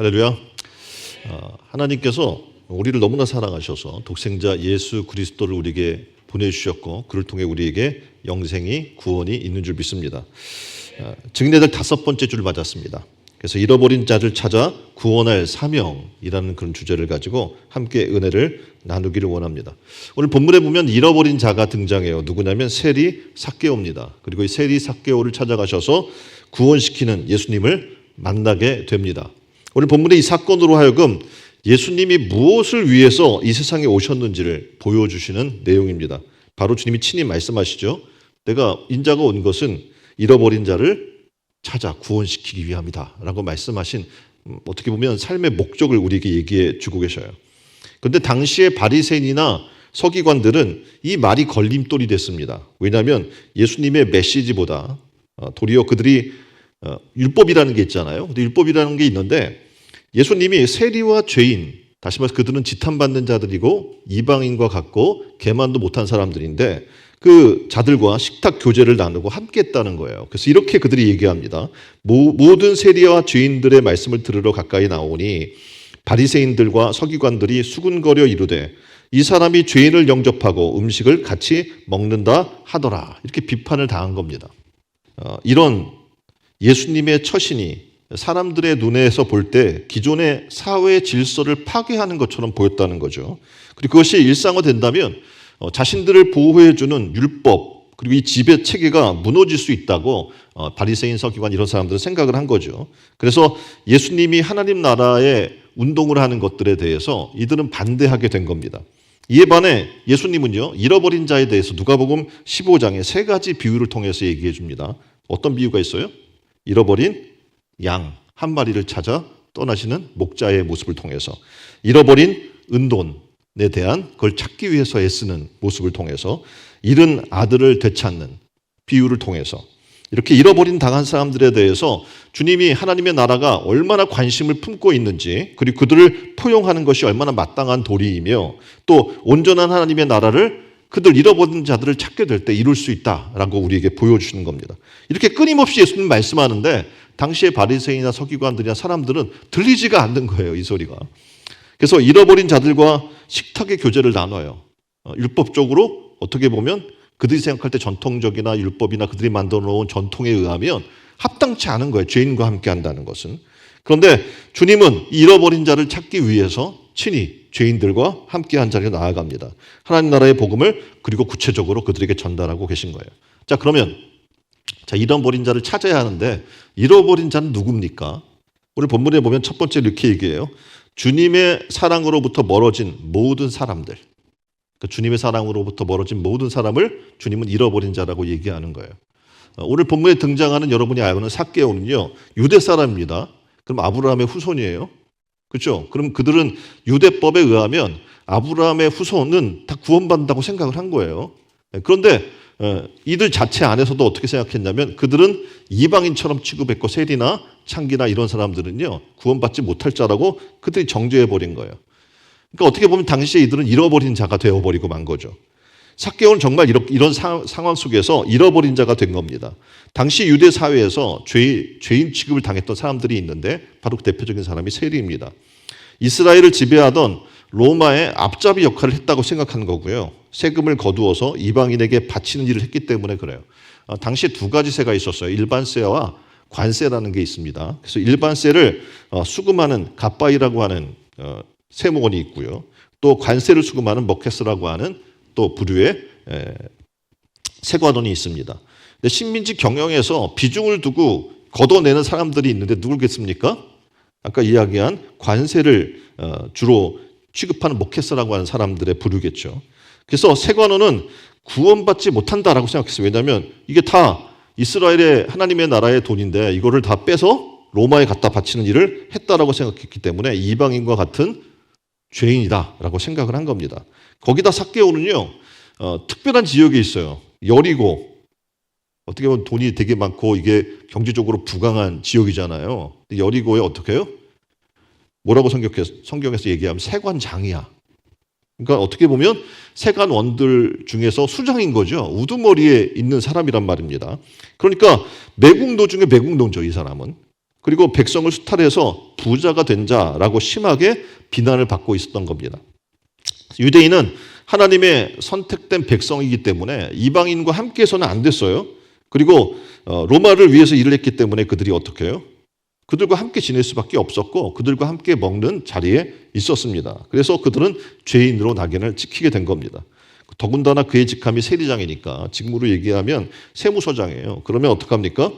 할렐루야. 하나님께서 우리를 너무나 사랑하셔서 독생자 예수 그리스도를 우리에게 보내주셨고 그를 통해 우리에게 영생이 구원이 있는 줄 믿습니다. 증인의 달 5번째 주를 맞았습니다. 그래서 잃어버린 자를 찾아 구원할 사명이라는 그런 주제를 가지고 함께 은혜를 나누기를 원합니다. 오늘 본문에 보면 잃어버린 자가 등장해요. 누구냐면 세리 삭개오입니다. 그리고 이 세리 삭개오를 찾아가셔서 구원시키는 예수님을 만나게 됩니다. 오늘 본문의 이 사건으로 하여금 예수님이 무엇을 위해서 이 세상에 오셨는지를 보여주시는 내용입니다. 바로 주님이 친히 말씀하시죠. 내가 인자가 온 것은 잃어버린 자를 찾아 구원시키기 위함이다 라고 말씀하신, 어떻게 보면 삶의 목적을 우리에게 얘기해 주고 계셔요. 그런데 당시의 바리새인이나 서기관들은 이 말이 걸림돌이 됐습니다. 왜냐하면 예수님의 메시지보다 도리어 그들이 율법이라는 게 있잖아요. 근데 율법이라는 게 있는데 예수님이 세리와 죄인, 다시 말해서 그들은 지탄받는 자들이고 이방인과 같고 개만도 못한 사람들인데 그 자들과 식탁 교제를 나누고 함께 했다는 거예요. 그래서 이렇게 그들이 얘기합니다. 모든 세리와 죄인들의 말씀을 들으러 가까이 나오니 바리새인들과 서기관들이 수군거려 이르되 이 사람이 죄인을 영접하고 음식을 같이 먹는다 하더라. 이렇게 비판을 당한 겁니다. 이런 예수님의 처신이 사람들의 눈에서 볼 때 기존의 사회 질서를 파괴하는 것처럼 보였다는 거죠. 그리고 그것이 일상화된다면 자신들을 보호해주는 율법 그리고 이 지배 체계가 무너질 수 있다고 바리새인 서기관 이런 사람들은 생각을 한 거죠. 그래서 예수님이 하나님 나라의 운동을 하는 것들에 대해서 이들은 반대하게 된 겁니다. 이에 반해 예수님은요, 잃어버린 자에 대해서 누가복음 15장에 3가지 비유를 통해서 얘기해 줍니다. 어떤 비유가 있어요? 잃어버린 양 한 마리를 찾아 떠나시는 목자의 모습을 통해서, 잃어버린 은돈에 대한 그걸 찾기 위해서 애쓰는 모습을 통해서, 잃은 아들을 되찾는 비유를 통해서, 이렇게 잃어버린 당한 사람들에 대해서 주님이 하나님의 나라가 얼마나 관심을 품고 있는지, 그리고 그들을 포용하는 것이 얼마나 마땅한 도리이며 또 온전한 하나님의 나라를 그들 잃어버린 자들을 찾게 될 때 이룰 수 있다라고 우리에게 보여주시는 겁니다. 이렇게 끊임없이 예수님 말씀하는데 당시의 바리새인이나 서기관들이나 사람들은 들리지가 않는 거예요, 이 소리가. 그래서 잃어버린 자들과 식탁의 교제를 나눠요. 율법적으로 어떻게 보면 그들이 생각할 때 전통적이나 율법이나 그들이 만들어 놓은 전통에 의하면 합당치 않은 거예요, 죄인과 함께 한다는 것은. 그런데 주님은 잃어버린 자를 찾기 위해서 친히 죄인들과 함께한 자리로 나아갑니다. 하나님 나라의 복음을 그리고 구체적으로 그들에게 전달하고 계신 거예요. 자, 그러면 잃어버린 자를 찾아야 하는데 잃어버린 자는 누굽니까? 오늘 본문에 보면 첫 번째 이렇게 얘기해요. 주님의 사랑으로부터 멀어진 모든 사람들. 그러니까 주님의 사랑으로부터 멀어진 모든 사람을 주님은 잃어버린 자라고 얘기하는 거예요. 오늘 본문에 등장하는 여러분이 알고 있는 삭개오는요, 유대 사람입니다. 그럼 아브라함의 후손이에요. 그렇죠? 그럼 그들은 유대법에 의하면 아브라함의 후손은 다 구원받는다고 생각을 한 거예요. 그런데 이들 자체 안에서도 어떻게 생각했냐면 그들은 이방인처럼 취급했고 세리나 창기나 이런 사람들은요 구원받지 못할 자라고 그들이 정죄해버린 거예요. 그러니까 어떻게 보면 당시에 이들은 잃어버린 자가 되어버리고 만 거죠. 삭개오는 정말 이런 상황 속에서 잃어버린 자가 된 겁니다. 당시 유대 사회에서 죄인 취급을 당했던 사람들이 있는데 바로 그 대표적인 사람이 세리입니다. 이스라엘을 지배하던 로마의 앞잡이 역할을 했다고 생각한 거고요. 세금을 거두어서 이방인에게 바치는 일을 했기 때문에 그래요. 당시에 2가지 세가 있었어요. 일반세와 관세라는 게 있습니다. 그래서 일반세를 수금하는 갓바이라고 하는 세무원이 있고요. 또 관세를 수금하는 머케스라고 하는 또 부류의 세관원이 있습니다. 근데 식민지 경영에서 비중을 두고 걷어내는 사람들이 있는데 누구겠습니까? 아까 이야기한 관세를 주로 취급하는 머케스라고 하는 사람들의 부류겠죠. 그래서 세관원은 구원받지 못한다라고 생각했어요. 왜냐하면 이게 다 이스라엘의 하나님의 나라의 돈인데 이거를 다 빼서 로마에 갖다 바치는 일을 했다라고 생각했기 때문에 이방인과 같은 죄인이다라고 생각을 한 겁니다. 거기다 삭개오는요, 특별한 지역에 있어요. 여리고. 어떻게 보면 돈이 되게 많고 이게 경제적으로 부강한 지역이잖아요. 여리고에 어떻게 해요? 뭐라고 성경에서 얘기하면 세관장이야. 그러니까 어떻게 보면 세관원들 중에서 수장인 거죠. 우두머리에 있는 사람이란 말입니다. 그러니까 매국노 중에 매국노죠, 이 사람은. 그리고 백성을 수탈해서 부자가 된 자라고 심하게 비난을 받고 있었던 겁니다. 유대인은 하나님의 선택된 백성이기 때문에 이방인과 함께해서는 안 됐어요. 그리고 로마를 위해서 일을 했기 때문에 그들이 어떻게 해요? 그들과 함께 지낼 수밖에 없었고 그들과 함께 먹는 자리에 있었습니다. 그래서 그들은 죄인으로 낙인을 찍히게 된 겁니다. 더군다나 그의 직함이 세리장이니까 지금으로 얘기하면 세무서장이에요. 그러면 어떡합니까?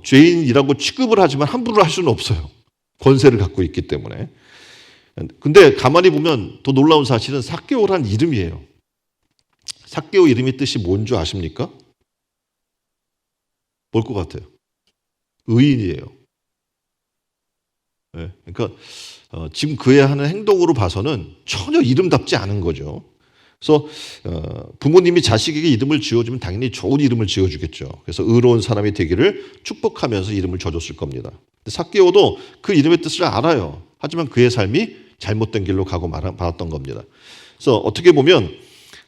죄인이라고 취급을 하지만 함부로 할 수는 없어요. 권세를 갖고 있기 때문에. 근데 가만히 보면 더 놀라운 사실은 삭개오란 이름이에요. 삭개오 이름의 뜻이 뭔 줄 아십니까? 뭘 것 같아요? 의인이에요. 네, 그러니까 지금 그의 하는 행동으로 봐서는 전혀 이름답지 않은 거죠. 그래서 부모님이 자식에게 이름을 지어주면 당연히 좋은 이름을 지어주겠죠. 그래서 의로운 사람이 되기를 축복하면서 이름을 져줬을 겁니다. 삭개오도 그 이름의 뜻을 알아요. 하지만 그의 삶이 잘못된 길로 가고 말았던 겁니다. 그래서 어떻게 보면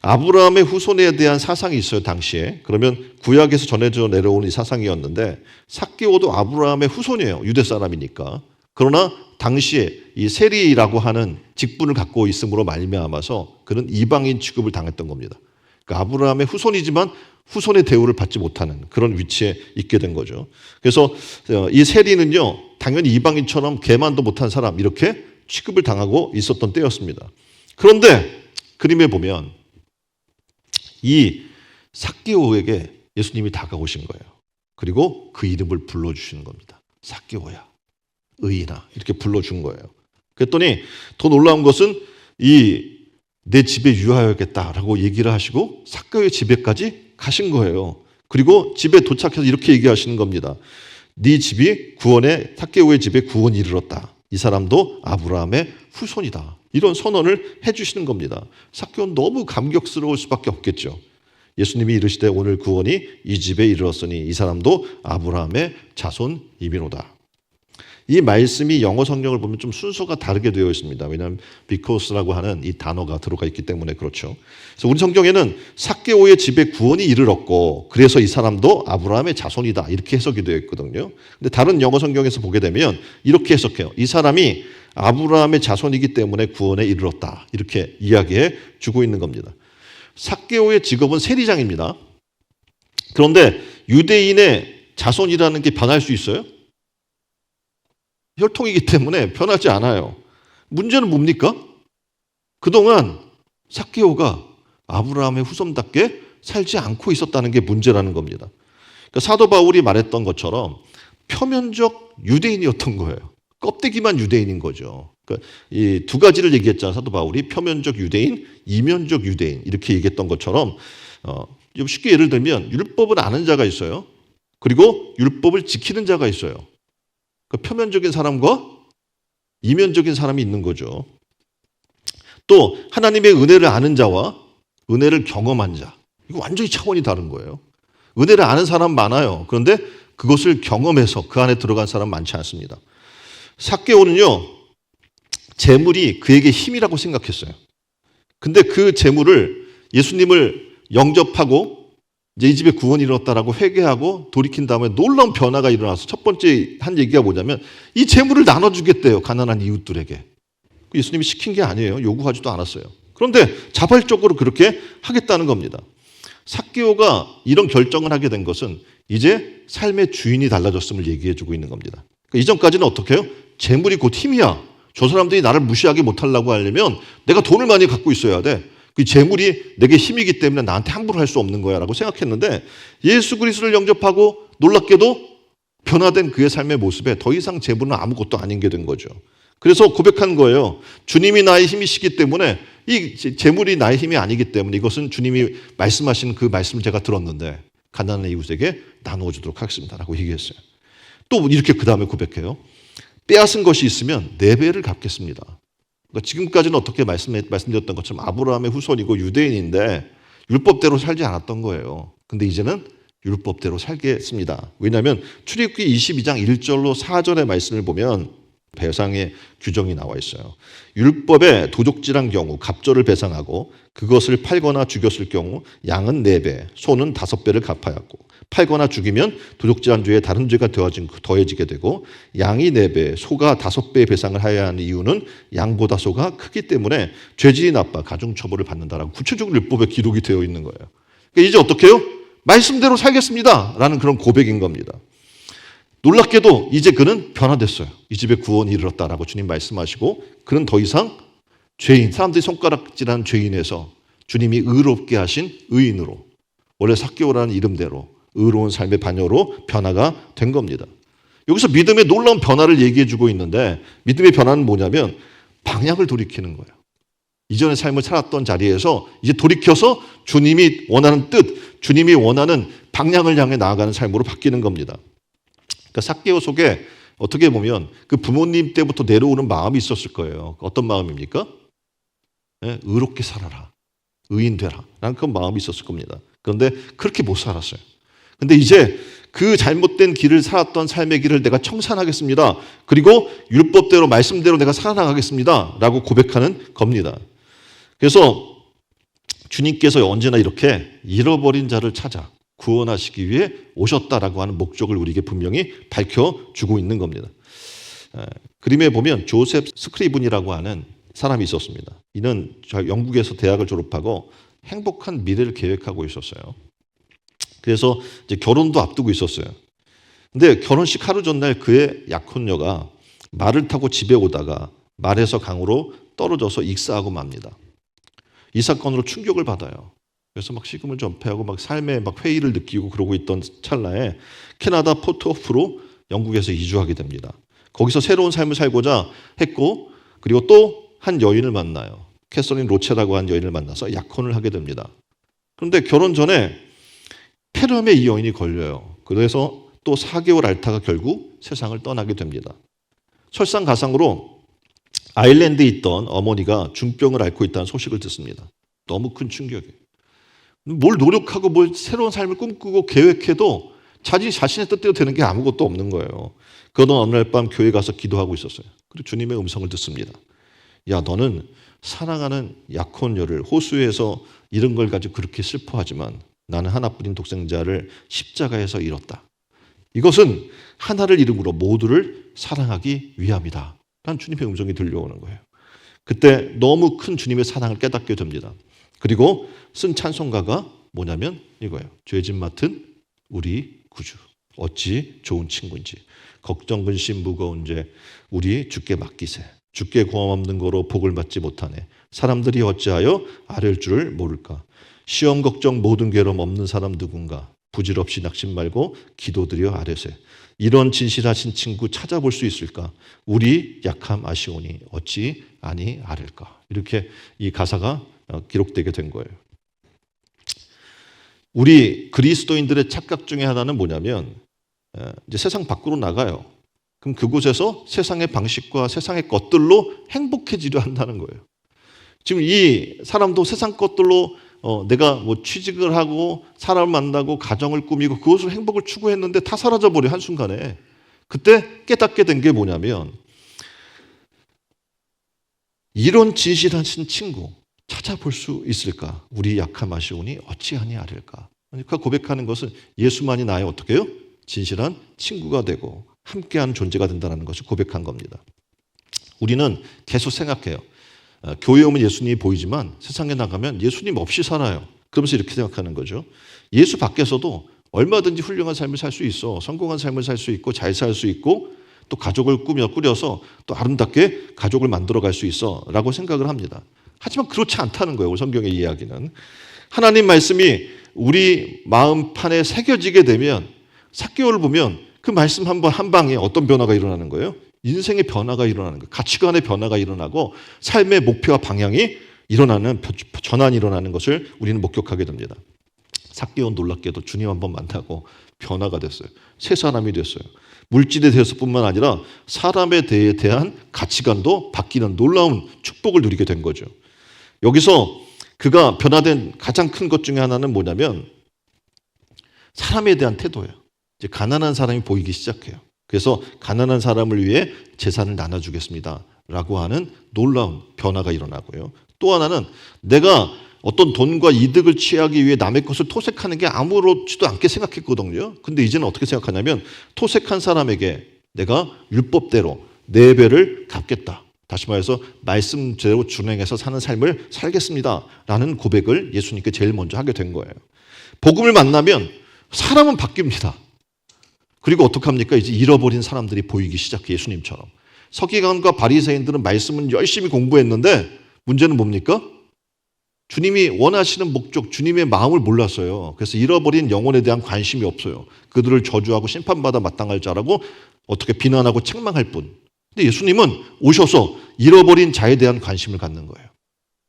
아브라함의 후손에 대한 사상이 있어요, 당시에. 그러면 구약에서 전해져 내려오는 이 사상이었는데 삭개오도 아브라함의 후손이에요, 유대 사람이니까. 그러나 당시에 이 세리라고 하는 직분을 갖고 있음으로 말미암아서 그는 이방인 취급을 당했던 겁니다. 그러니까 아브라함의 후손이지만 후손의 대우를 받지 못하는 그런 위치에 있게 된 거죠. 그래서 이 세리는요, 당연히 이방인처럼 개만도 못한 사람 이렇게 취급을 당하고 있었던 때였습니다. 그런데 그림에 보면 이 삭개오에게 예수님이 다가오신 거예요. 그리고 그 이름을 불러주시는 겁니다. 삭개오야, 의인아, 이렇게 불러준 거예요. 그랬더니 더 놀라운 것은 내 집에 유하여야겠다라고 얘기를 하시고 삭개오의 집에까지 가신 거예요. 그리고 집에 도착해서 이렇게 얘기하시는 겁니다. 네 집이 삭개오의 집에 구원이 이르렀다. 이 사람도 아브라함의 후손이다. 이런 선언을 해주시는 겁니다. 삭개오는 너무 감격스러울 수밖에 없겠죠. 예수님이 이르시되 오늘 구원이 이 집에 이르렀으니 이 사람도 아브라함의 자손이미로다. 이 말씀이 영어 성경을 보면 좀 순서가 다르게 되어 있습니다. 왜냐하면 because라고 하는 이 단어가 들어가 있기 때문에 그렇죠. 그래서 우리 성경에는 삭개오의 집에 구원이 이르렀고 그래서 이 사람도 아브라함의 자손이다 이렇게 해석이 되어 있거든요. 근데 다른 영어 성경에서 보게 되면 이렇게 해석해요. 이 사람이 아브라함의 자손이기 때문에 구원에 이르렀다 이렇게 이야기해 주고 있는 겁니다. 삭개오의 직업은 세리장입니다. 그런데 유대인의 자손이라는 게 변할 수 있어요? 혈통이기 때문에 변하지 않아요. 문제는 뭡니까? 그동안 삭개오가 아브라함의 후손답게 살지 않고 있었다는 게 문제라는 겁니다. 그러니까 사도 바울이 말했던 것처럼 표면적 유대인이었던 거예요. 껍데기만 유대인인 거죠. 그러니까 이 두 가지를 얘기했잖아요. 사도 바울이 표면적 유대인, 이면적 유대인 이렇게 얘기했던 것처럼 좀 쉽게 예를 들면 율법을 아는 자가 있어요. 그리고 율법을 지키는 자가 있어요. 그 표면적인 사람과 이면적인 사람이 있는 거죠. 또 하나님의 은혜를 아는 자와 은혜를 경험한 자. 이거 완전히 차원이 다른 거예요. 은혜를 아는 사람 많아요. 그런데 그것을 경험해서 그 안에 들어간 사람 많지 않습니다. 삭개오는요, 재물이 그에게 힘이라고 생각했어요. 근데 그 재물을 예수님을 영접하고 이제 이 집에 구원이 일어났다라고 회개하고 돌이킨 다음에 놀라운 변화가 일어나서 첫 번째 한 얘기가 뭐냐면 이 재물을 나눠주겠대요. 가난한 이웃들에게. 예수님이 시킨 게 아니에요. 요구하지도 않았어요. 그런데 자발적으로 그렇게 하겠다는 겁니다. 삭개오가 이런 결정을 하게 된 것은 이제 삶의 주인이 달라졌음을 얘기해 주고 있는 겁니다. 이전까지는 어떻게 해요? 재물이 곧 힘이야. 저 사람들이 나를 무시하게 못하려고 하려면 내가 돈을 많이 갖고 있어야 돼. 그 재물이 내게 힘이기 때문에 나한테 함부로 할 수 없는 거야 라고 생각했는데 예수 그리스도를 영접하고 놀랍게도 변화된 그의 삶의 모습에 더 이상 재물은 아무것도 아닌 게 된 거죠. 그래서 고백한 거예요. 주님이 나의 힘이시기 때문에 이 재물이 나의 힘이 아니기 때문에 이것은 주님이 말씀하신 그 말씀을 제가 들었는데 가난한 이웃에게 나누어 주도록 하겠습니다 라고 얘기했어요. 또 이렇게 그 다음에 고백해요. 빼앗은 것이 있으면 4배를 갚겠습니다. 그러니까 지금까지는 어떻게 말씀드렸던 것처럼 아브라함의 후손이고 유대인인데 율법대로 살지 않았던 거예요. 근데 이제는 율법대로 살겠습니다. 왜냐하면 출애굽기 22장 1절로 4절의 말씀을 보면 배상의 규정이 나와 있어요. 율법에 도적질한 경우 갑절을 배상하고 그것을 팔거나 죽였을 경우 양은 4배, 소는 5배를 갚아야 하고 팔거나 죽이면 도적질한 죄에 다른 죄가 더해지게 되고 양이 4배, 소가 5배의 배상을 하여야 하는 이유는 양보다 소가 크기 때문에 죄질이 나빠 가중처벌을 받는다라고 구체적으로 율법에 기록이 되어 있는 거예요. 그러니까 이제 어떻게 해요? 말씀대로 살겠습니다 라는 그런 고백인 겁니다. 놀랍게도 이제 그는 변화됐어요. 이 집에 구원이 이르렀다라고 주님 말씀하시고 그는 더 이상 죄인, 사람들이 손가락질하는 죄인에서 주님이 의롭게 하신 의인으로 원래 삭개오라는 이름대로 의로운 삶의 반여로 변화가 된 겁니다. 여기서 믿음의 놀라운 변화를 얘기해 주고 있는데 믿음의 변화는 뭐냐면 방향을 돌이키는 거예요. 이전의 삶을 살았던 자리에서 이제 돌이켜서 주님이 원하는 뜻, 주님이 원하는 방향을 향해 나아가는 삶으로 바뀌는 겁니다. 그러니까 삭개오 속에 어떻게 보면 그 부모님 때부터 내려오는 마음이 있었을 거예요. 어떤 마음입니까? 네, 의롭게 살아라. 의인 되라. 라는 그런 마음이 있었을 겁니다. 그런데 그렇게 못 살았어요. 근데 이제 그 잘못된 길을 살았던 삶의 길을 내가 청산하겠습니다. 그리고 율법대로 말씀대로 내가 살아나가겠습니다. 라고 고백하는 겁니다. 그래서 주님께서 언제나 이렇게 잃어버린 자를 찾아 구원하시기 위해 오셨다라고 하는 목적을 우리에게 분명히 밝혀주고 있는 겁니다. 그림에 보면 조셉 스크리븐이라고 하는 사람이 있었습니다. 이는 영국에서 대학을 졸업하고 행복한 미래를 계획하고 있었어요. 그래서 이제 결혼도 앞두고 있었어요. 근데 결혼식 하루 전날 그의 약혼녀가 말을 타고 집에 오다가 말에서 강으로 떨어져서 익사하고 맙니다. 이 사건으로 충격을 받아요. 그래서 막 식음을 전폐하고 막 삶의 막 회의를 느끼고 그러고 있던 찰나에 캐나다 포트호프로 영국에서 이주하게 됩니다. 거기서 새로운 삶을 살고자 했고 그리고 또 한 여인을 만나요. 캐서린 로체라고 한 여인을 만나서 약혼을 하게 됩니다. 그런데 결혼 전에 폐렴에 이 여인이 걸려요. 그래서 또 4개월 앓다가 결국 세상을 떠나게 됩니다. 설상가상으로 아일랜드에 있던 어머니가 중병을 앓고 있다는 소식을 듣습니다. 너무 큰 충격이에요. 뭘 노력하고 뭘 새로운 삶을 꿈꾸고 계획해도 자신의 뜻대로 되는 게 아무것도 없는 거예요. 그러던 어느 날 밤 교회 가서 기도하고 있었어요. 그리고 주님의 음성을 듣습니다. 야, 너는 사랑하는 약혼녀를 호수에서 잃은 걸 가지고 그렇게 슬퍼하지만 나는 하나뿐인 독생자를 십자가에서 잃었다. 이것은 하나를 이름으로 모두를 사랑하기 위함이다. 라는 주님의 음성이 들려오는 거예요. 그때 너무 큰 주님의 사랑을 깨닫게 됩니다. 그리고 쓴 찬송가가 뭐냐면 이거예요. 죄짐 맡은 우리 구주. 어찌 좋은 친구인지. 걱정 근심 무거운 죄 우리 주께 맡기세. 주께 고함 없는 거로 복을 받지 못하네. 사람들이 어찌하여 아랠 줄을 모를까. 시험 걱정 모든 괴로움 없는 사람 누군가. 부질없이 낙심 말고 기도드려 아뢰세. 이런 진실하신 친구 찾아볼 수 있을까? 우리 약함 아시오니 어찌 아니 아랠까? 이렇게 이 가사가 기록되게 된 거예요. 우리 그리스도인들의 착각 중에 하나는 뭐냐면 이제 세상 밖으로 나가요. 그럼 그곳에서 세상의 방식과 세상의 것들로 행복해지려 한다는 거예요. 지금 이 사람도 세상 것들로 내가 뭐 취직을 하고 사람을 만나고 가정을 꾸미고 그것으로 행복을 추구했는데 다 사라져버려 한순간에. 그때 깨닫게 된 게 뭐냐면 이런 진실하신 친구 찾아볼 수 있을까? 우리 약함 아시오니 어찌하니 아랠까? 그러니까 고백하는 것은 예수만이 나의 어떻게 해요? 진실한 친구가 되고 함께하는 존재가 된다는 것을 고백한 겁니다. 우리는 계속 생각해요. 교회 오면 예수님이 보이지만 세상에 나가면 예수님 없이 살아요. 그러면서 이렇게 생각하는 거죠. 예수 밖에서도 얼마든지 훌륭한 삶을 살 수 있어. 성공한 삶을 살 수 있고 잘 살 수 있고 또 가족을 꾸려서 또 아름답게 가족을 만들어갈 수 있어 라고 생각을 합니다. 하지만 그렇지 않다는 거예요. 성경의 이야기는. 하나님 말씀이 우리 마음판에 새겨지게 되면 삭개오를 보면 그 말씀 한 방에 어떤 변화가 일어나는 거예요? 인생의 변화가 일어나는 거예요. 가치관의 변화가 일어나고 삶의 목표와 방향이 일어나는 전환이 일어나는 것을 우리는 목격하게 됩니다. 삭개오는 놀랍게도 주님 한번 만나고 변화가 됐어요. 새 사람이 됐어요. 물질에 대해서뿐만 아니라 사람에 대한 가치관도 바뀌는 놀라운 축복을 누리게 된 거죠. 여기서 그가 변화된 가장 큰 것 중에 하나는 뭐냐면 사람에 대한 태도예요. 이제 가난한 사람이 보이기 시작해요. 그래서 가난한 사람을 위해 재산을 나눠주겠습니다 라고 하는 놀라운 변화가 일어나고요. 또 하나는 내가 어떤 돈과 이득을 취하기 위해 남의 것을 토색하는 게 아무렇지도 않게 생각했거든요. 근데 이제는 어떻게 생각하냐면 토색한 사람에게 내가 율법대로 4배를 갚겠다. 다시 말해서 말씀대로 준행해서 사는 삶을 살겠습니다. 라는 고백을 예수님께 제일 먼저 하게 된 거예요. 복음을 만나면 사람은 바뀝니다. 그리고 어떡합니까? 이제 잃어버린 사람들이 보이기 시작해 예수님처럼. 서기관과 바리새인들은 말씀은 열심히 공부했는데 문제는 뭡니까? 주님이 원하시는 목적, 주님의 마음을 몰랐어요. 그래서 잃어버린 영혼에 대한 관심이 없어요. 그들을 저주하고 심판받아 마땅할 자라고 어떻게 비난하고 책망할 뿐. 근데 예수님은 오셔서 잃어버린 자에 대한 관심을 갖는 거예요.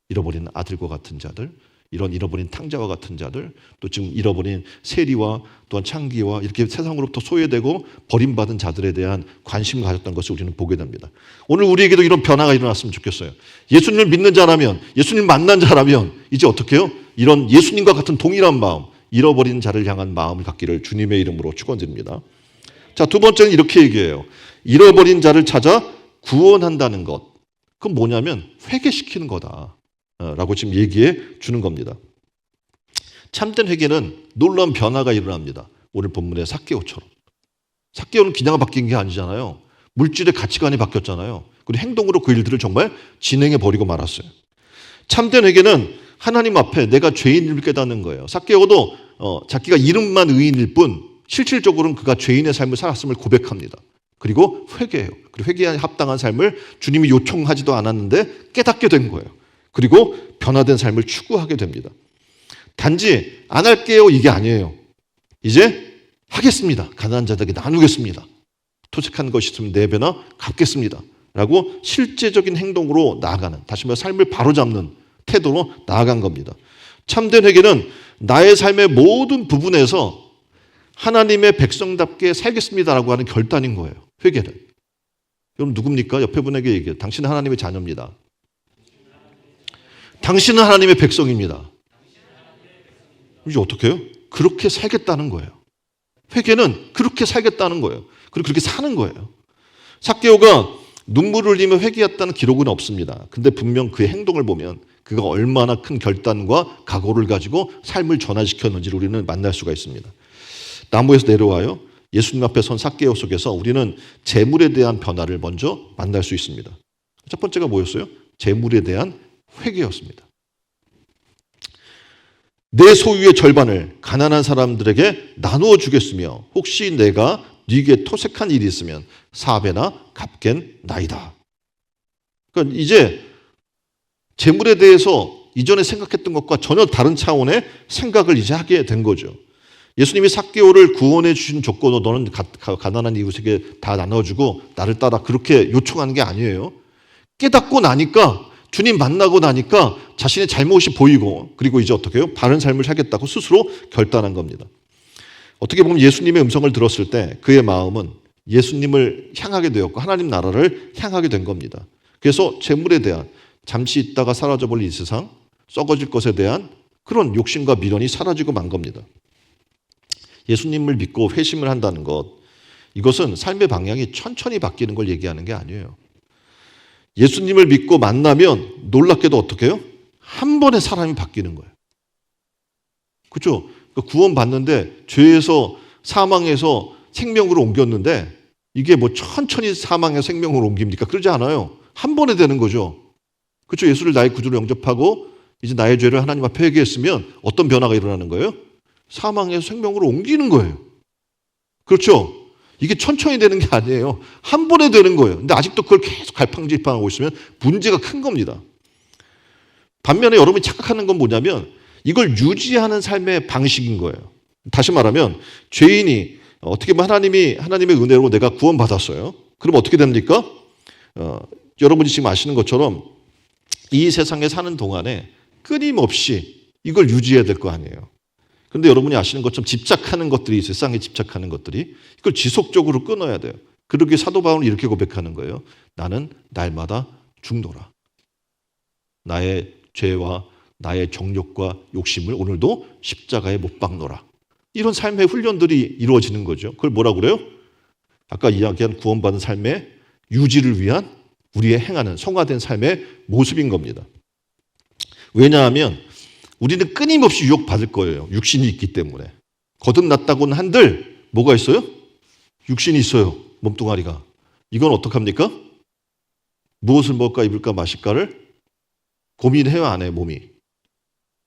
잃어버린 아들과 같은 자들, 이런 잃어버린 탕자와 같은 자들, 또 지금 잃어버린 세리와 또한 창기와 이렇게 세상으로부터 소외되고 버림받은 자들에 대한 관심을 가졌던 것을 우리는 보게 됩니다. 오늘 우리에게도 이런 변화가 일어났으면 좋겠어요. 예수님을 믿는 자라면, 예수님 만난 자라면 이제 어떻게 해요? 이런 예수님과 같은 동일한 마음, 잃어버린 자를 향한 마음을 갖기를 주님의 이름으로 축원드립니다. 자, 두 번째는 이렇게 얘기해요. 잃어버린 자를 찾아 구원한다는 것. 그건 뭐냐면 회개시키는 거다. 라고 지금 얘기해 주는 겁니다. 참된 회개는 놀라운 변화가 일어납니다. 오늘 본문의 삭개오처럼. 삭개오는 그냥 바뀐 게 아니잖아요. 물질의 가치관이 바뀌었잖아요. 그리고 행동으로 그 일들을 정말 진행해 버리고 말았어요. 참된 회개는 하나님 앞에 내가 죄인을 깨닫는 거예요. 삭개오도 자기가 이름만 의인일 뿐 실질적으로는 그가 죄인의 삶을 살았음을 고백합니다. 그리고 회개해요. 그리고 회개에 합당한 삶을 주님이 요청하지도 않았는데 깨닫게 된 거예요. 그리고 변화된 삶을 추구하게 됩니다. 단지 안 할게요 이게 아니에요. 이제 하겠습니다. 가난한 자들에게 나누겠습니다. 토색한 것이 있으면 4배나 갚겠습니다. 라고 실제적인 행동으로 나아가는, 다시 말해 삶을 바로잡는 태도로 나아간 겁니다. 참된 회개는 나의 삶의 모든 부분에서 하나님의 백성답게 살겠습니다라고 하는 결단인 거예요. 회개는. 여러분 누굽니까? 옆에 분에게 얘기해요. 당신은 하나님의 자녀입니다. 당신은 하나님의 백성입니다. 이제 어떻게 해요? 그렇게 살겠다는 거예요. 회개는 그렇게 살겠다는 거예요. 그리고 그렇게 사는 거예요. 삭개오가 눈물을 흘리며 회개했다는 기록은 없습니다. 근데 분명 그의 행동을 보면 그가 얼마나 큰 결단과 각오를 가지고 삶을 전환시켰는지를 우리는 만날 수가 있습니다. 나무에서 내려와요. 예수님 앞에 선 삭개오 속에서 우리는 재물에 대한 변화를 먼저 만날 수 있습니다. 첫 번째가 뭐였어요? 재물에 대한 회개였습니다. 내 소유의 절반을 가난한 사람들에게 나누어 주겠으며 혹시 내가 네게 토색한 일이 있으면 4배나 갚겠나이다. 그러니까 이제 재물에 대해서 이전에 생각했던 것과 전혀 다른 차원의 생각을 이제 하게 된 거죠. 예수님이 삭개오를 구원해 주신 조건으로 너는 가난한 이웃에게 다 나눠주고 나를 따라 그렇게 요청하는 게 아니에요. 깨닫고 나니까 주님 만나고 나니까 자신의 잘못이 보이고 그리고 이제 어떻게 해요? 바른 삶을 살겠다고 스스로 결단한 겁니다. 어떻게 보면 예수님의 음성을 들었을 때 그의 마음은 예수님을 향하게 되었고 하나님 나라를 향하게 된 겁니다. 그래서 재물에 대한 잠시 있다가 사라져버릴 이 세상, 썩어질 것에 대한 그런 욕심과 미련이 사라지고 만 겁니다. 예수님을 믿고 회심을 한다는 것, 이것은 삶의 방향이 천천히 바뀌는 걸 얘기하는 게 아니에요. 예수님을 믿고 만나면 놀랍게도 어떻게 해요? 한 번에 사람이 바뀌는 거예요. 그렇죠? 구원 받는데 죄에서 사망에서 생명으로 옮겼는데 이게 뭐 천천히 사망에서 생명으로 옮깁니까? 그러지 않아요. 한 번에 되는 거죠. 그렇죠? 예수를 나의 구주로 영접하고 이제 나의 죄를 하나님 앞에 회개했으면 어떤 변화가 일어나는 거예요? 사망에서 생명으로 옮기는 거예요. 그렇죠? 이게 천천히 되는 게 아니에요. 한 번에 되는 거예요. 근데 아직도 그걸 계속 갈팡질팡하고 있으면 문제가 큰 겁니다. 반면에 여러분이 착각하는 건 뭐냐면 이걸 유지하는 삶의 방식인 거예요. 다시 말하면 죄인이 어떻게 보면 하나님의 은혜로 내가 구원받았어요. 그럼 어떻게 됩니까? 여러분이 지금 아시는 것처럼 이 세상에 사는 동안에 끊임없이 이걸 유지해야 될 거 아니에요. 그런데 여러분이 아시는 것처럼 집착하는 것들이 있어요. 세상에 집착하는 것들이. 이걸 지속적으로 끊어야 돼요. 그러기에 사도 바울은 이렇게 고백하는 거예요. 나는 날마다 죽노라. 나의 죄와 나의 정욕과 욕심을 오늘도 십자가에 못 박노라. 이런 삶의 훈련들이 이루어지는 거죠. 그걸 뭐라고 그래요? 아까 이야기한 구원받은 삶의 유지를 위한 우리의 행하는 성화된 삶의 모습인 겁니다. 왜냐하면 우리는 끊임없이 유혹받을 거예요. 육신이 있기 때문에. 거듭났다고는 한들 뭐가 있어요? 육신이 있어요. 몸뚱아리가. 이건 어떡합니까? 무엇을 먹을까 입을까 마실까를 고민해요, 안 해요, 몸이?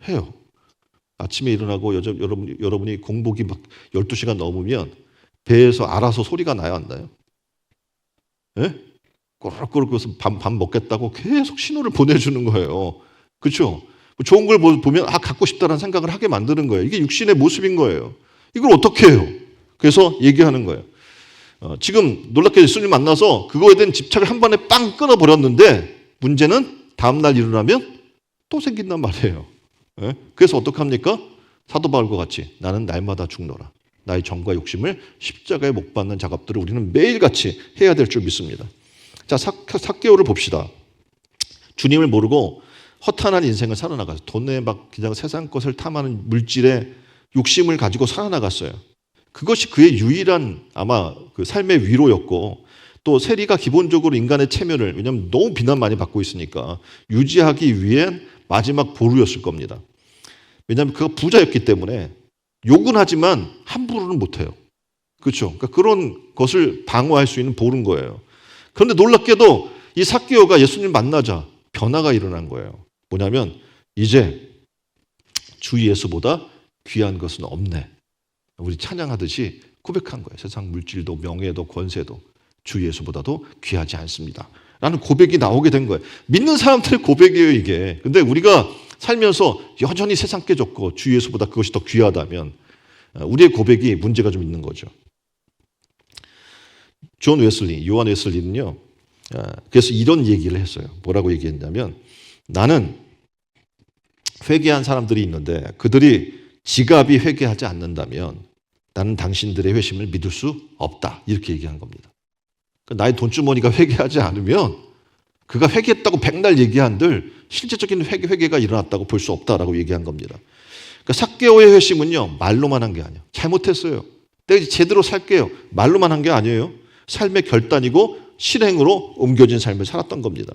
해요. 아침에 일어나고 여러분이 공복이 막 12시간 넘으면 배에서 알아서 소리가 나요, 안 나요? 예? 꼬르륵꼬르륵 그래서 밥 먹겠다고 계속 신호를 보내주는 거예요. 그렇죠? 좋은 걸 보면 갖고 싶다는 생각을 하게 만드는 거예요. 이게 육신의 모습인 거예요. 이걸 어떻게 해요? 그래서 얘기하는 거예요. 지금 놀랍게 예수님 만나서 그거에 대한 집착을 한 번에 빵 끊어버렸는데 문제는 다음날 일어나면 또 생긴단 말이에요. 예? 그래서 어떡합니까? 사도 바울과 같이 나는 날마다 죽노라. 나의 정과 욕심을 십자가에 못 박는 작업들을 우리는 매일같이 해야 될 줄 믿습니다. 자, 삭개오를 봅시다. 주님을 모르고 허탄한 인생을 살아나가서 돈에 막 그냥 세상 것을 탐하는 물질에 욕심을 가지고 살아나갔어요. 그것이 그의 유일한 아마 그 삶의 위로였고 또 세리가 기본적으로 인간의 체면을 왜냐하면 너무 비난 많이 받고 있으니까 유지하기 위한 마지막 보루였을 겁니다. 왜냐하면 그가 부자였기 때문에 욕은 하지만 함부로는 못해요. 그렇죠? 그러니까 그런 것을 방어할 수 있는 보루인 거예요. 그런데 놀랍게도 이 삭개오가 예수님 만나자 변화가 일어난 거예요. 뭐냐면 이제 주 예수보다 귀한 것은 없네. 우리 찬양하듯이 고백한 거예요. 세상 물질도 명예도 권세도 주 예수보다도 귀하지 않습니다. 라는 고백이 나오게 된 거예요. 믿는 사람들의 고백이에요, 이게. 근데 우리가 살면서 여전히 세상 게 좋고 주 예수보다 그것이 더 귀하다면 우리의 고백이 문제가 좀 있는 거죠. 요한 웨슬리는요. 그래서 이런 얘기를 했어요. 뭐라고 얘기했냐면 나는 회개한 사람들이 있는데 그들이 지갑이 회개하지 않는다면 나는 당신들의 회심을 믿을 수 없다. 이렇게 얘기한 겁니다. 나의 돈주머니가 회개하지 않으면 그가 회개했다고 백날 얘기한들 실제적인 회개가 일어났다고 볼 수 없다라고 얘기한 겁니다. 그러니까 삭개오의 회심은요. 말로만 한 게 아니에요. 잘못했어요. 내가 제대로 살게요. 말로만 한 게 아니에요. 삶의 결단이고 실행으로 옮겨진 삶을 살았던 겁니다.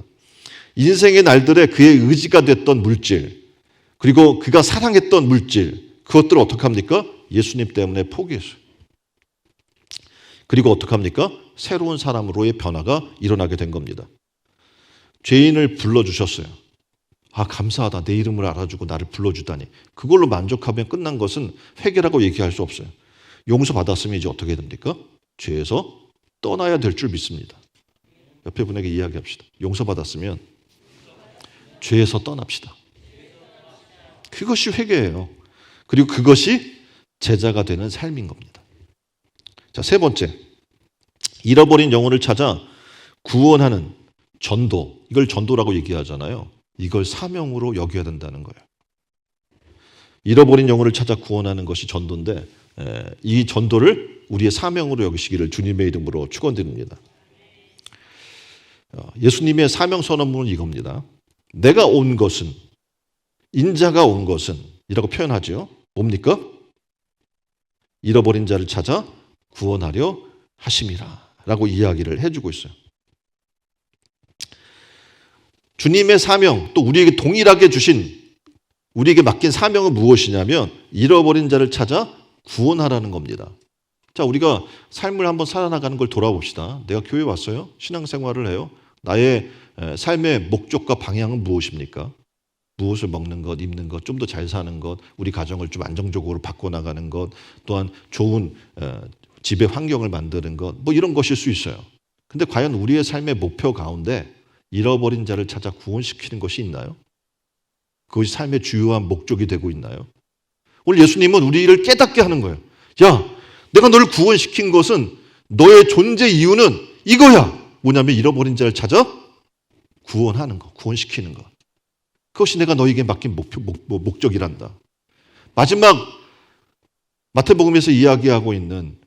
인생의 날들에 그의 의지가 됐던 물질 그리고 그가 사랑했던 물질 그것들을 어떻게 합니까? 예수님 때문에 포기했어요. 그리고 어떻게 합니까? 새로운 사람으로의 변화가 일어나게 된 겁니다. 죄인을 불러주셨어요. 감사하다. 내 이름을 알아주고 나를 불러주다니. 그걸로 만족하면 끝난 것은 회개라고 얘기할 수 없어요. 용서받았으면 이제 어떻게 됩니까? 죄에서 떠나야 될 줄 믿습니다. 옆에 분에게 이야기합시다. 용서받았으면 죄에서 떠납시다. 그것이 회개예요. 그리고 그것이 제자가 되는 삶인 겁니다. 자, 세 번째. 잃어버린 영혼을 찾아 구원하는 전도. 이걸 전도라고 얘기하잖아요. 이걸 사명으로 여겨야 된다는 거예요. 잃어버린 영혼을 찾아 구원하는 것이 전도인데 이 전도를 우리의 사명으로 여기시기를 주님의 이름으로 축원드립니다. 예수님의 사명 선언문은 이겁니다. 내가 온 것은 인자가 온 것은 이라고 표현하죠. 뭡니까? 잃어버린 자를 찾아 구원하려 하심이라 라고 이야기를 해주고 있어요. 주님의 사명 또 우리에게 동일하게 주신 우리에게 맡긴 사명은 무엇이냐면 잃어버린 자를 찾아 구원하라는 겁니다. 자, 우리가 삶을 한번 살아나가는 걸 돌아봅시다. 내가 교회 왔어요? 신앙생활을 해요? 나의 삶의 목적과 방향은 무엇입니까? 무엇을 먹는 것, 입는 것, 좀 더 잘 사는 것, 우리 가정을 좀 안정적으로 바꿔나가는 것, 또한 좋은 집의 환경을 만드는 것, 뭐 이런 것일 수 있어요. 근데 과연 우리의 삶의 목표 가운데 잃어버린 자를 찾아 구원시키는 것이 있나요? 그것이 삶의 주요한 목적이 되고 있나요? 오늘 예수님은 우리를 깨닫게 하는 거예요. 야, 내가 너를 구원시킨 것은 너의 존재 이유는 이거야. 뭐냐면 잃어버린 자를 찾아 구원하는 것, 구원시키는 것. 그것이 내가 너에게 맡긴 목적이란다. 마지막 마태복음에서 이야기하고 있는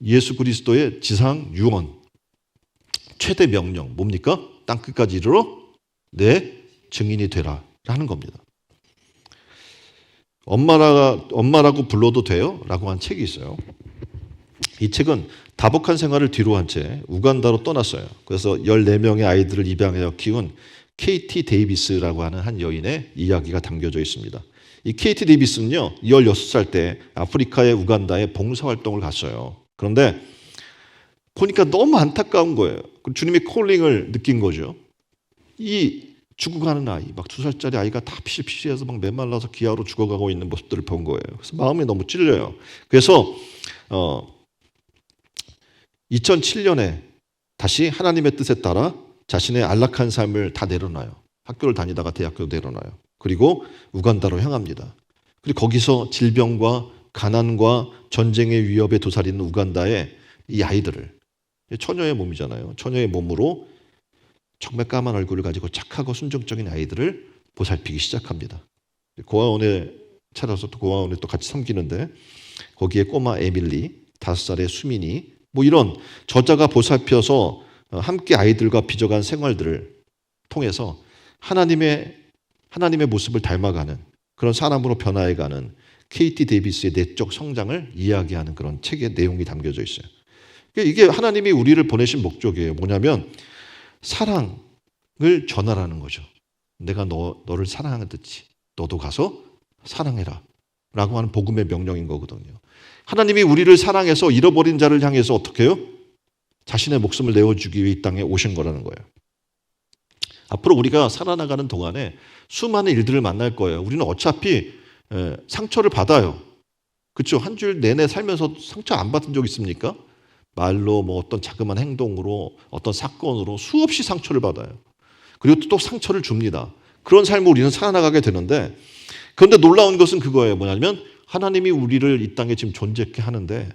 예수 그리스도의 지상 유언 최대 명령 뭡니까? 땅끝까지 이르러 내 증인이 되라 하는 겁니다. 엄마라고 불러도 돼요? 라고 한 책이 있어요. 이 책은 다복한 생활을 뒤로 한 채 우간다로 떠났어요. 그래서 14명의 아이들을 입양하여 키운 KT 데이비스라고 하는 한 여인의 이야기가 담겨져 있습니다. 이 KT 데이비스는요, 16살 때 아프리카의 우간다에 봉사활동을 갔어요. 그런데 보니까 너무 안타까운 거예요. 주님의 콜링을 느낀 거죠. 이 죽어가는 아이, 막 2살짜리 아이가 다 피실피실해서 막 메말라서 기아로 죽어가고 있는 모습들을 본 거예요. 그래서 마음이 너무 찔려요. 그래서 2007년에 다시 하나님의 뜻에 따라 자신의 안락한 삶을 다 내려놔요. 학교를 다니다가 대학교로 내려놔요. 그리고 우간다로 향합니다. 그리고 거기서 질병과 가난과 전쟁의 위협에 도사리는 우간다의 이 아이들을, 처녀의 몸이잖아요. 처녀의 몸으로 정말 까만 얼굴을 가지고 착하고 순종적인 아이들을 보살피기 시작합니다. 고아원에 찾아서 또 고아원에 또 같이 섬기는데 거기에 꼬마 에밀리, 5살의 수민이, 뭐 이런 저자가 보살펴서 함께 아이들과 빚어간 생활들을 통해서 하나님의 모습을 닮아가는 그런 사람으로 변화해가는 KT 데이비스의 내적 성장을 이야기하는 그런 책의 내용이 담겨져 있어요. 이게 하나님이 우리를 보내신 목적이에요. 뭐냐면 사랑을 전하라는 거죠. 내가 너를 사랑하듯이 너도 가서 사랑해라 라고 하는 복음의 명령인 거거든요. 하나님이 우리를 사랑해서 잃어버린 자를 향해서 어떻게 해요? 자신의 목숨을 내어주기 위해 이 땅에 오신 거라는 거예요. 앞으로 우리가 살아나가는 동안에 수많은 일들을 만날 거예요. 우리는 어차피 상처를 받아요. 그렇죠? 한 줄 내내 살면서 상처 안 받은 적 있습니까? 말로 뭐 어떤 자그마한 행동으로 어떤 사건으로 수없이 상처를 받아요. 그리고 또 상처를 줍니다. 그런 삶을 우리는 살아나가게 되는데, 그런데 놀라운 것은 그거예요. 뭐냐면 하나님이 우리를 이 땅에 지금 존재케 하는데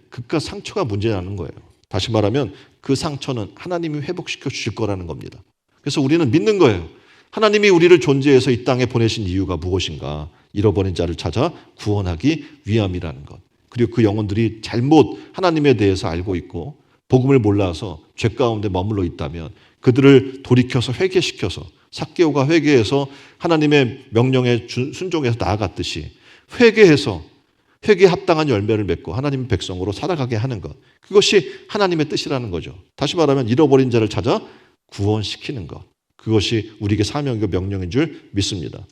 그깟 상처가 문제라는 거예요. 다시 말하면 그 상처는 하나님이 회복시켜 주실 거라는 겁니다. 그래서 우리는 믿는 거예요. 하나님이 우리를 존재해서 이 땅에 보내신 이유가 무엇인가? 잃어버린 자를 찾아 구원하기 위함이라는 것. 그리고 그 영혼들이 잘못 하나님에 대해서 알고 있고 복음을 몰라서 죄 가운데 머물러 있다면 그들을 돌이켜서 회개시켜서, 삭개오가 회개해서 하나님의 명령에 순종해서 나아갔듯이 회개해서 회개에 합당한 열매를 맺고 하나님의 백성으로 살아가게 하는 것, 그것이 하나님의 뜻이라는 거죠. 다시 말하면 잃어버린 자를 찾아 구원시키는 것, 그것이 우리에게 사명이고 명령인 줄 믿습니다.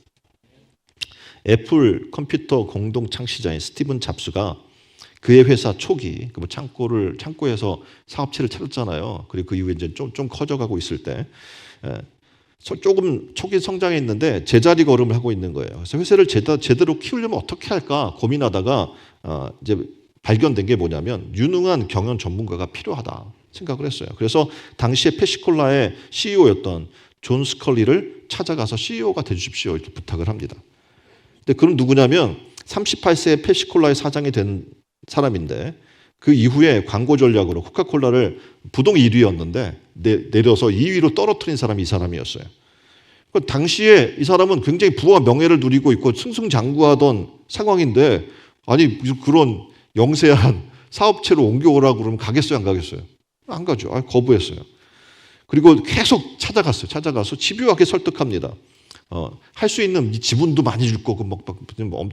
애플 컴퓨터 공동 창시자인 스티븐 잡스가 그의 회사 초기 창고에서 사업체를 차렸잖아요. 그리고 그 이후에 이제 좀 커져가고 있을 때 조금 초기 성장했는데 제자리 걸음을 하고 있는 거예요. 그래서 회사를 제대로 키우려면 어떻게 할까 고민하다가 이제 발견된 게 뭐냐면 유능한 경영 전문가가 필요하다 생각을 했어요. 그래서 당시에 페시콜라의 CEO였던 존 스컬리를 찾아가서 CEO가 되주십시오 이렇게 부탁을 합니다. 근데 그럼 누구냐면 38세에 페시콜라의 사장이 된 사람인데 그 이후에 광고 전략으로 코카콜라를 부동 1위였는데 내려서 2위로 떨어뜨린 사람이 이 사람이었어요. 당시에 이 사람은 굉장히 부와 명예를 누리고 있고 승승장구하던 상황인데 아니 그런 영세한 사업체로 옮겨오라고 그러면 가겠어요 안 가겠어요? 안 가죠. 거부했어요. 그리고 계속 찾아가서 집요하게 설득합니다. 할 수 있는 지분도 많이 줄 거고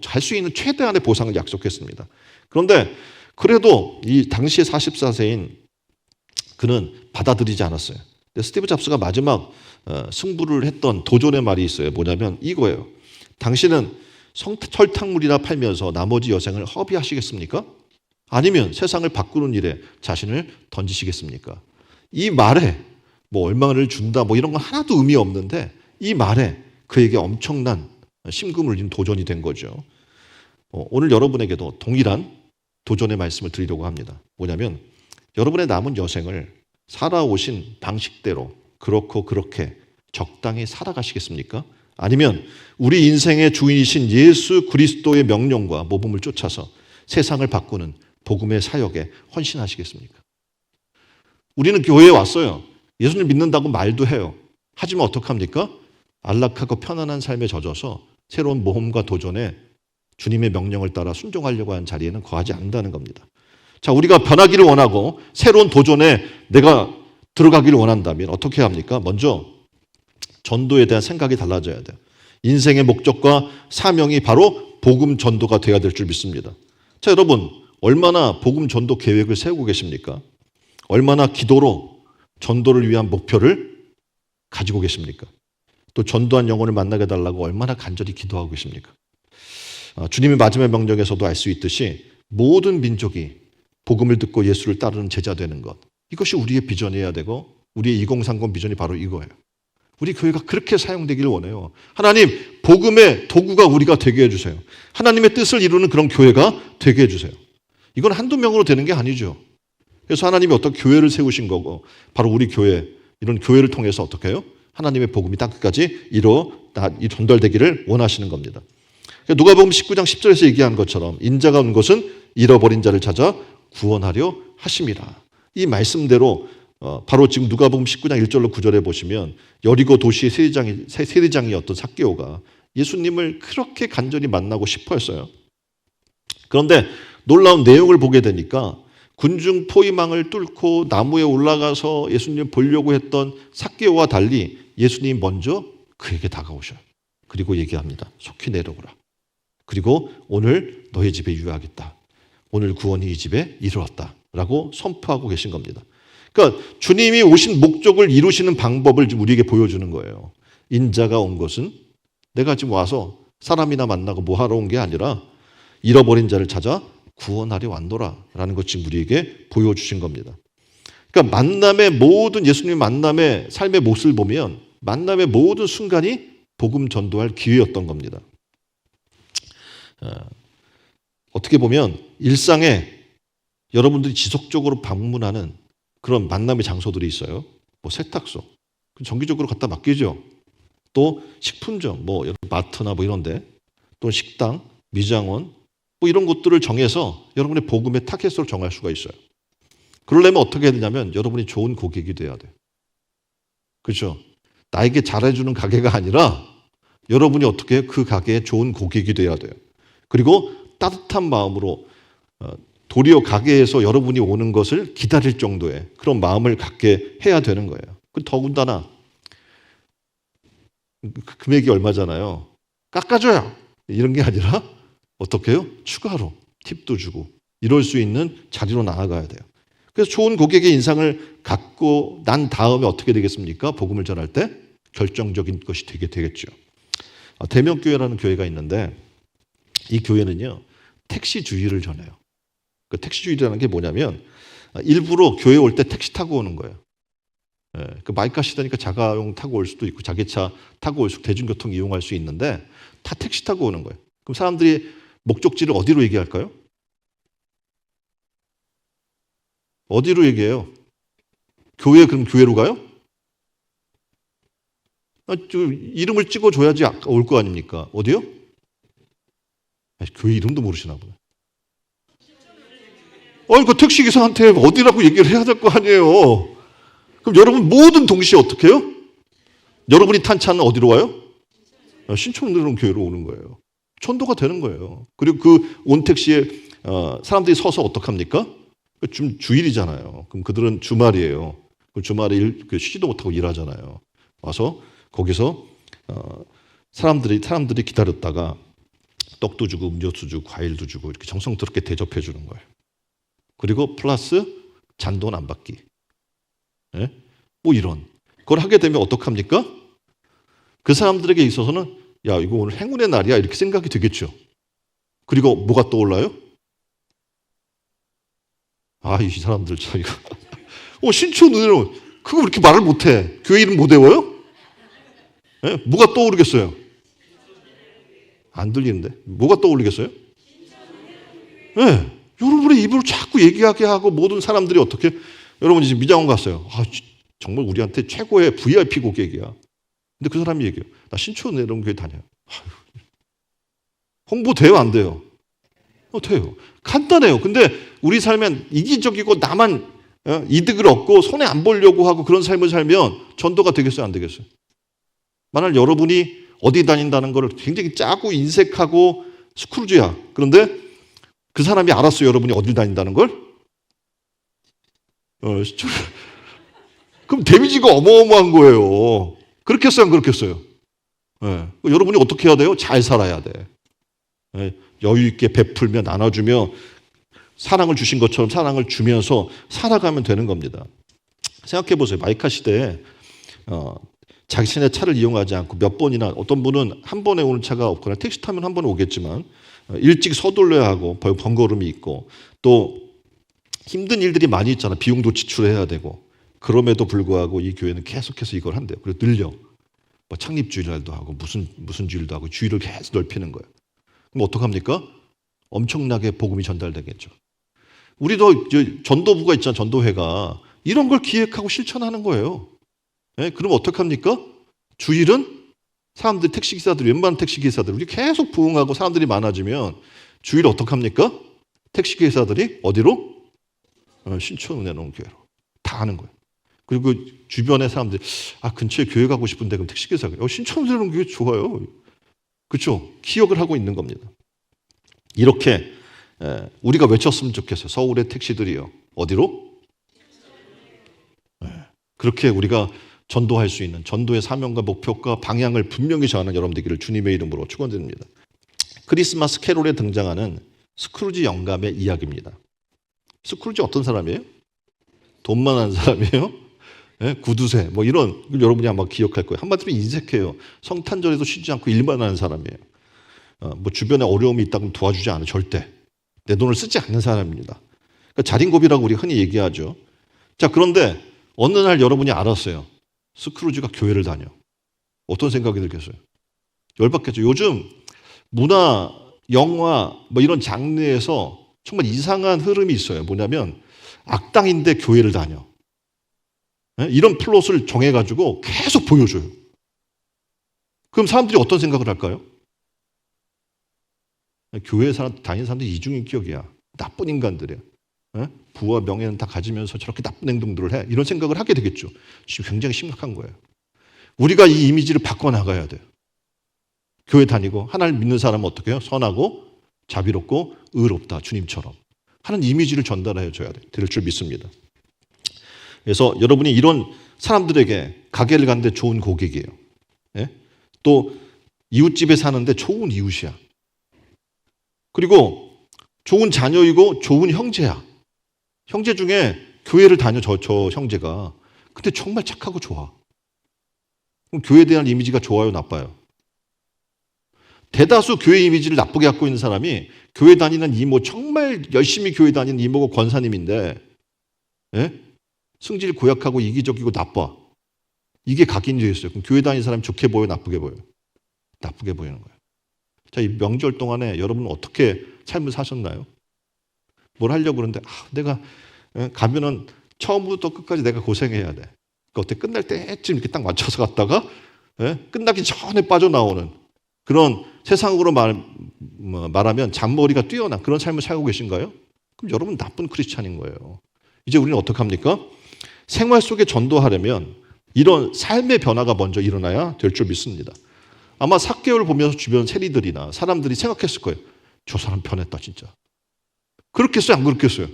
할 수 있는 최대한의 보상을 약속했습니다. 그런데 그래도 이 당시에 44세인 그는 받아들이지 않았어요. 근데 스티브 잡스가 마지막 승부를 했던 도전의 말이 있어요. 뭐냐면 이거예요. 당신은 설탕물이나 팔면서 나머지 여생을 허비하시겠습니까? 아니면 세상을 바꾸는 일에 자신을 던지시겠습니까? 이 말에 뭐 얼마를 준다 뭐 이런 건 하나도 의미 없는데 이 말에 그에게 엄청난 심금을 울린 도전이 된 거죠. 오늘 여러분에게도 동일한 도전의 말씀을 드리려고 합니다. 뭐냐면 여러분의 남은 여생을 살아오신 방식대로 그렇고 그렇게 적당히 살아가시겠습니까? 아니면 우리 인생의 주인이신 예수 그리스도의 명령과 모범을 쫓아서 세상을 바꾸는 복음의 사역에 헌신하시겠습니까? 우리는 교회에 왔어요. 예수님 믿는다고 말도 해요. 하지만 어떡합니까? 안락하고 편안한 삶에 젖어서 새로운 모험과 도전에 주님의 명령을 따라 순종하려고 하는 자리에는 거하지 않는다는 겁니다. 자, 우리가 변하기를 원하고 새로운 도전에 내가 들어가기를 원한다면 어떻게 합니까? 먼저 전도에 대한 생각이 달라져야 돼요. 인생의 목적과 사명이 바로 복음 전도가 되어야 될 줄 믿습니다. 자, 여러분 얼마나 복음 전도 계획을 세우고 계십니까? 얼마나 기도로 전도를 위한 목표를 가지고 계십니까? 또 전도한 영혼을 만나게 해달라고 얼마나 간절히 기도하고 계십니까? 주님의 마지막 명령에서도 알 수 있듯이 모든 민족이 복음을 듣고 예수를 따르는 제자 되는 것, 이것이 우리의 비전이어야 되고 우리의 2030 비전이 바로 이거예요. 우리 교회가 그렇게 사용되기를 원해요. 하나님, 복음의 도구가 우리가 되게 해주세요. 하나님의 뜻을 이루는 그런 교회가 되게 해주세요. 이건 한두 명으로 되는 게 아니죠. 그래서 하나님이 어떤 교회를 세우신 거고, 바로 우리 교회, 이런 교회를 통해서 어떻게 해요? 하나님의 복음이 땅끝까지 전달되기를 원하시는 겁니다. 누가복음 19장 10절에서 얘기한 것처럼 인자가 온 것은 잃어버린 자를 찾아 구원하려 하심이라. 이 말씀대로 바로 지금 누가복음 19장 1절로 9절에 보시면 여리고 도시의 세리장이었던 삭개오가 예수님을 그렇게 간절히 만나고 싶어 했어요. 그런데 놀라운 내용을 보게 되니까 군중 포위망을 뚫고 나무에 올라가서 예수님 보려고 했던 삭개오와 달리 예수님 먼저 그에게 다가오셔요. 그리고 얘기합니다. 속히 내려오라. 그리고 오늘 너희 집에 유하겠다. 오늘 구원이 이 집에 이루었다. 라고 선포하고 계신 겁니다. 그러니까 주님이 오신 목적을 이루시는 방법을 지금 우리에게 보여주는 거예요. 인자가 온 것은 내가 지금 와서 사람이나 만나고 뭐 하러 온 게 아니라 잃어버린 자를 찾아 구원하려 왔노라 라는 것 지금 우리에게 보여주신 겁니다. 그러니까 만남의 모든 예수님 만남의 삶의 모습을 보면 만남의 모든 순간이 복음 전도할 기회였던 겁니다. 어떻게 보면 일상에 여러분들이 지속적으로 방문하는 그런 만남의 장소들이 있어요. 뭐 세탁소, 정기적으로 갖다 맡기죠. 또 식품점, 뭐 마트나 뭐 이런데, 또 식당, 미장원, 뭐 이런 곳들을 정해서 여러분의 복음의 타겟으로 정할 수가 있어요. 그러려면 어떻게 해야 되냐면 여러분이 좋은 고객이 돼야 돼요. 그렇죠? 나에게 잘해주는 가게가 아니라 여러분이 어떻게 해요? 그 가게에 좋은 고객이 돼야 돼요. 그리고 따뜻한 마음으로 도리어 가게에서 여러분이 오는 것을 기다릴 정도의 그런 마음을 갖게 해야 되는 거예요. 더군다나 금액이 얼마잖아요. 깎아줘요. 이런 게 아니라 어떻게 해요? 추가로 팁도 주고 이럴 수 있는 자리로 나아가야 돼요. 그래서 좋은 고객의 인상을 갖고 난 다음에 어떻게 되겠습니까? 복음을 전할 때 결정적인 것이 되겠죠. 대명교회라는 교회가 있는데 이 교회는요. 택시주의를 전해요. 그 택시주의라는 게 뭐냐면 일부러 교회 올 때 택시 타고 오는 거예요. 그 마이카 시대니까 자가용 타고 올 수도 있고 자기 차 타고 올 수 대중교통 이용할 수 있는데 다 택시 타고 오는 거예요. 그럼 사람들이 목적지를 어디로 얘기할까요? 어디로 얘기해요? 그럼 교회로 가요? 이름을 찍어줘야지 올 거 아닙니까? 어디요? 교회 이름도 모르시나 보네. 그 택시기사한테 어디라고 얘기를 해야 될 거 아니에요. 그럼 여러분 모든 동시에 어떻게 해요? 여러분이 탄 차는 어디로 와요? 신촌으로 교회로 오는 거예요. 천도가 되는 거예요. 그리고 그 온 택시에 사람들이 서서 어떡합니까? 좀 주일이잖아요. 그럼 그들은 주말이에요. 주말에 쉬지도 못하고 일하잖아요. 와서 거기서 사람들이 기다렸다가 떡도 주고 음료수 주고 과일도 주고 이렇게 정성스럽게 대접해 주는 거예요. 그리고 플러스 잔돈 안 받기. 예? 뭐 이런. 그걸 하게 되면 어떡합니까? 그 사람들에게 있어서는 야, 이거 오늘 행운의 날이야 이렇게 생각이 되겠죠. 그리고 뭐가 떠올라요? 이 사람들 참 이거 신촌은혜로 그거 왜 이렇게 말을 못해? 교회 이름 못 외워요? 예? 뭐가 떠오르겠어요? 안 들리는데 뭐가 떠오르겠어요? 네. 여러분의 입으로 자꾸 얘기하게 하고 모든 사람들이 어떻게 여러분 지금 미장원 갔어요. 정말 우리한테 최고의 VIP 고객이야. 근데 그 사람이 얘기해요. 나 신촌 이런 교회 다녀요. 홍보 돼요 안 돼요? 돼요. 간단해요. 근데 우리 삶엔 이기적이고 나만 이득을 얻고 손해 안 보려고 하고 그런 삶을 살면 전도가 되겠어요 안 되겠어요? 만약 여러분이 어디 다닌다는 걸 굉장히 짜고 인색하고 스크루지야. 그런데 그 사람이 알았어요. 여러분이 어디 다닌다는 걸? 그럼 데미지가 어마어마한 거예요. 그렇겠어요? 안 그렇겠어요? 네. 여러분이 어떻게 해야 돼요? 잘 살아야 돼. 네. 여유 있게 베풀며 나눠주며 사랑을 주신 것처럼 사랑을 주면서 살아가면 되는 겁니다. 생각해 보세요. 마이카 시대에 자신의 차를 이용하지 않고 몇 번이나, 어떤 분은 한 번에 오는 차가 없거나 택시 타면 한 번에 오겠지만 일찍 서둘러야 하고 번거로움이 있고 또 힘든 일들이 많이 있잖아. 비용도 지출해야 되고. 그럼에도 불구하고 이 교회는 계속해서 이걸 한대요. 그리고 늘려. 뭐 창립주일날도 하고 무슨 주일도 하고 주일을 계속 넓히는 거예요. 그럼 어떡합니까? 엄청나게 복음이 전달되겠죠. 우리도 전도부가 있잖아. 전도회가. 이런 걸 기획하고 실천하는 거예요. 네? 그럼 어떡합니까? 주일은 사람들, 택시기사들, 웬만한 택시기사들 우리 계속 부흥하고 사람들이 많아지면 주일 어떡합니까? 택시기사들이 어디로? 신촌 은혜로운 교회로 다 하는 거예요. 그리고 주변의 사람들이 근처에 교회 가고 싶은데 그럼 택시기사가 신촌 은혜로운 교회 좋아요. 그렇죠? 기억을 하고 있는 겁니다. 이렇게 우리가 외쳤으면 좋겠어요. 서울의 택시들이요. 어디로? 그렇게 우리가 전도할 수 있는 전도의 사명과 목표과 방향을 분명히 정하는 여러분 되기를 주님의 이름으로 축원드립니다. 크리스마스 캐롤에 등장하는 스크루지 영감의 이야기입니다. 스크루지 어떤 사람이에요? 돈 많은 사람이에요? 네? 구두쇠 뭐 이런 여러분이 아마 기억할 거예요. 한마디로 인색해요. 성탄절에도 쉬지 않고 일만 하는 사람이에요. 뭐 주변에 어려움이 있다면 도와주지 않아요. 절대. 내 돈을 쓰지 않는 사람입니다. 그러니까 자린고비라고 우리 흔히 얘기하죠. 자, 그런데 어느 날 여러분이 알았어요. 스크루지가 교회를 다녀. 어떤 생각이 들겠어요? 열받겠죠. 요즘 문화, 영화 뭐 이런 장르에서 정말 이상한 흐름이 있어요. 뭐냐면 악당인데 교회를 다녀. 이런 플롯을 정해가지고 계속 보여줘요. 그럼 사람들이 어떤 생각을 할까요? 교회 다니는 사람들이 이중인격이야. 나쁜 인간들이야. 부와 명예는 다 가지면서 저렇게 나쁜 행동들을 해. 이런 생각을 하게 되겠죠. 지금 굉장히 심각한 거예요. 우리가 이 이미지를 바꿔나가야 돼요. 교회 다니고 하나님 믿는 사람은 어떻게 해요? 선하고 자비롭고 의롭다. 주님처럼 하는 이미지를 전달해 줘야 될 줄 믿습니다. 그래서 여러분이 이런 사람들에게 가게를 가는데 좋은 고객이에요. 또 이웃집에 사는데 좋은 이웃이야. 그리고 좋은 자녀이고 좋은 형제야. 형제 중에 교회를 다녀 저 형제가. 근데 정말 착하고 좋아. 그럼 교회에 대한 이미지가 좋아요, 나빠요? 대다수 교회 이미지를 나쁘게 갖고 있는 사람이 교회 다니는 이모, 정말 열심히 교회 다니는 이모가 권사님인데 승질 고약하고 이기적이고 나빠. 이게 각인되어 있어요. 그럼 교회 다니는 사람이 좋게 보여, 나쁘게 보여? 나쁘게 보이는 거예요. 자, 이 명절 동안에 여러분은 어떻게 삶을 사셨나요? 뭘 하려고 그러는데 내가 가면은 처음부터 끝까지 내가 고생해야 돼. 그러니까 어떻게 끝날 때쯤 이렇게 딱 맞춰서 갔다가 끝나기 전에 빠져나오는 그런 세상으로 말하면 잔머리가 뛰어난 그런 삶을 살고 계신가요? 그럼 여러분 나쁜 크리스찬인 거예요. 이제 우리는 어떻게 합니까? 생활 속에 전도하려면 이런 삶의 변화가 먼저 일어나야 될 줄 믿습니다. 아마 삭개오를 보면서 주변 세리들이나 사람들이 생각했을 거예요. 저 사람 변했다 진짜. 그렇겠어요? 안 그렇겠어요?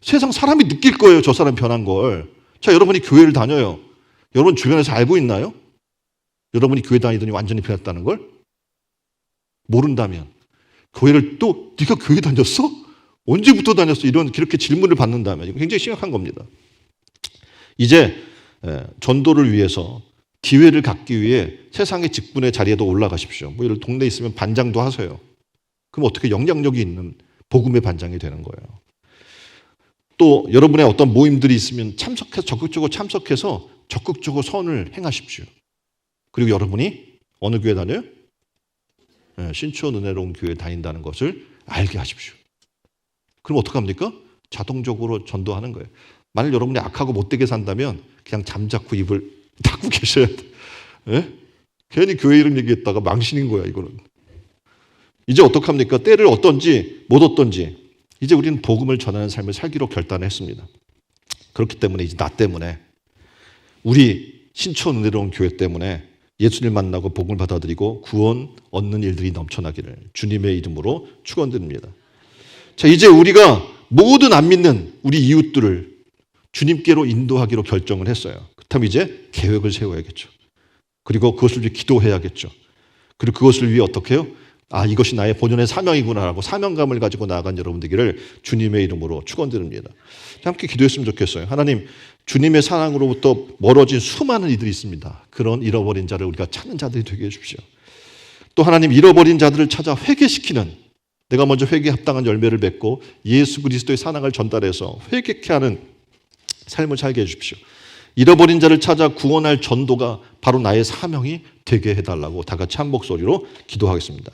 세상 사람이 느낄 거예요. 저 사람 변한 걸. 자, 여러분이 교회를 다녀요. 여러분 주변에서 알고 있나요? 여러분이 교회 다니더니 완전히 변했다는 걸? 모른다면 교회를 또 네가 교회 다녔어? 언제부터 다녔어? 이런 그렇게 질문을 받는다면 이거 굉장히 심각한 겁니다. 이제 전도를 위해서 기회를 갖기 위해 세상의 직분의 자리에도 올라가십시오. 뭐 이런 동네에 있으면 반장도 하세요. 그럼 어떻게 영향력이 있는 복음의 반장이 되는 거예요. 또 여러분의 어떤 모임들이 있으면 적극적으로 참석해서 적극적으로 선을 행하십시오. 그리고 여러분이 어느 교회 다녀요? 신촌 은혜로운 교회 다닌다는 것을 알게 하십시오. 그럼 어떡합니까? 자동적으로 전도하는 거예요. 만약 여러분이 악하고 못되게 산다면 그냥 잠자코 입을 닫고 계셔야 돼. 괜히 교회 이름 얘기했다가 망신인 거야, 이거는. 이제 어떡합니까? 때를 얻던지 못 얻던지 이제 우리는 복음을 전하는 삶을 살기로 결단했습니다. 그렇기 때문에 이제 나 때문에 우리 신촌 은혜로운 교회 때문에 예수님 만나고 복음을 받아들이고 구원 얻는 일들이 넘쳐나기를 주님의 이름으로 축원드립니다. 자, 이제 우리가 모든 안 믿는 우리 이웃들을 주님께로 인도하기로 결정을 했어요. 그렇다면 이제 계획을 세워야겠죠. 그리고 그것을 위해 기도해야겠죠. 그리고 그것을 위해 어떻게 해요? 아, 이것이 나의 본연의 사명이구나라고 사명감을 가지고 나아간 여러분 되기를 주님의 이름으로 축원드립니다. 함께 기도했으면 좋겠어요. 하나님, 주님의 사랑으로부터 멀어진 수많은 이들이 있습니다. 그런 잃어버린 자를 우리가 찾는 자들이 되게 해주십시오. 또 하나님, 잃어버린 자들을 찾아 회개시키는, 내가 먼저 회개에 합당한 열매를 맺고 예수 그리스도의 사랑을 전달해서 회개케 하는 삶을 살게 해주십시오. 잃어버린 자를 찾아 구원할 전도가 바로 나의 사명이 되게 해달라고 다 같이 한 목소리로 기도하겠습니다.